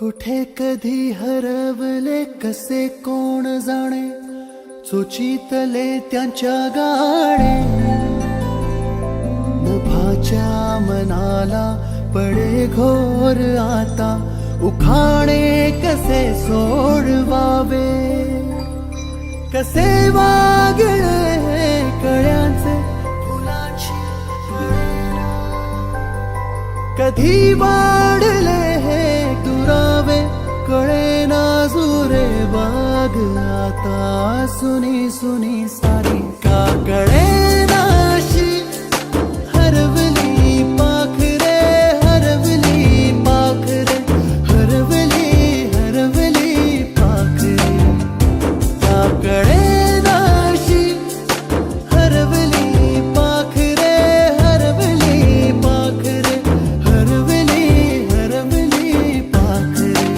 कुठे कधी हरवले कसे कोण जाणे, चोचीतले त्यांच्या गाणे. नभाच्या मनाला पडे घोर आता, उखाणे कसे सोडवावे. कसे वागळे कळ्यांचे फुलाची कळेना, कधी वाढले हे दुरावे कळेना जुरे बाग. आता सुनी सुनी सारी का कळेना अशी, हरवली पाखरे हरवली पाखरे हरवली हरवली पाखरे. का कळेना अशी, हरवली पाखरे हरवली पाखरे हरवली हरवली पाखरे.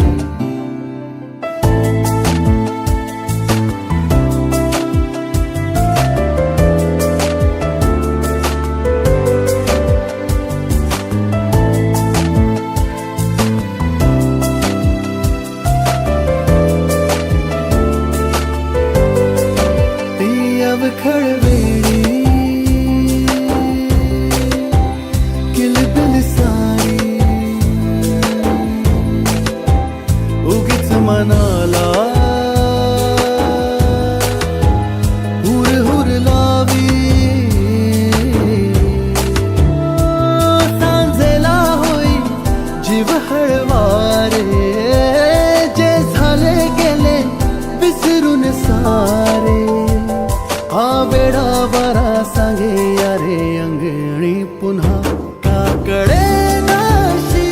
खळवेळी किलबिल सारी, उगीच मनाला हुर हुर लावी. सांजेला होई जीव हळवारे, जे झाले गेले विसरून सारे. हा वेडा वारा सांगे अरे अंगणी पुन्हा का कळेना अशी,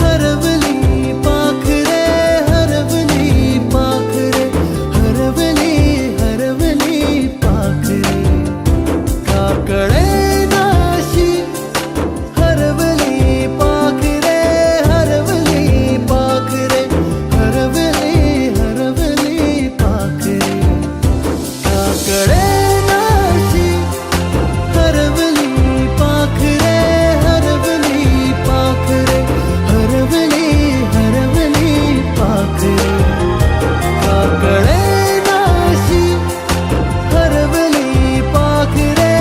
हरवली पाखरे हरवली पाखरे हरवली हरवली पाखरे. का कळेना अशी, हरवली पाखरे हरवली पाखरे हरवली हरवली पाखरे. कळेना अशी, हरवली पाखरे हरवली पाखरे हरवली हरवली पाखरे. का कळेना अशी, हरवली पाखरे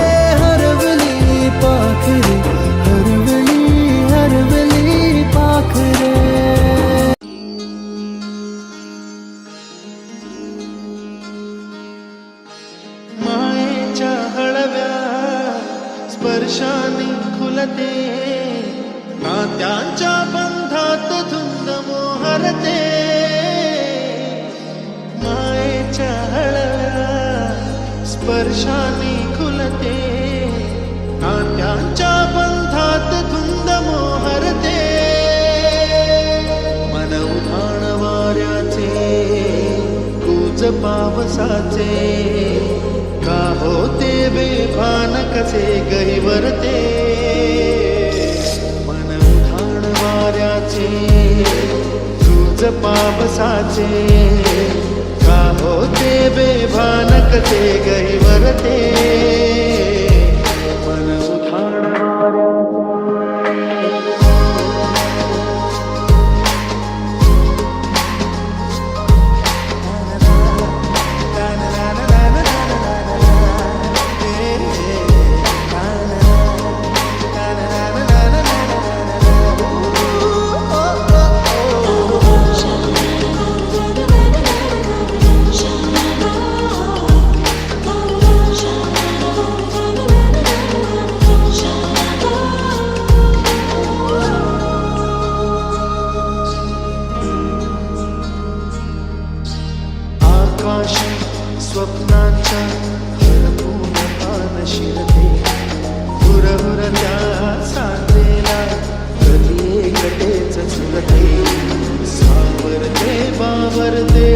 हरवली पाखरे हरवली हरवली पाखरे. मायेच्या हळव्या स्पर्शाने खुलते, नात्यांच्या बंधात धुंद मोहरते. मायेच्या हळव्या स्पर्शाने खुलते, नात्यांच्या बंधात धुंद मोहरते. मन उधाण वाऱ्याचे कूच पावसाचे, का होते बेभान कसे गहिवरते. मन उधाण वाऱ्याचे तुझ पावसाचे, का होते बेभान कसे गहिवरते. मन उधाण स्वप्नांच्या हरपून पान शिरते. हुरहुर त्या सांजेला कधी एकटेच झुलते. सावरते बावरते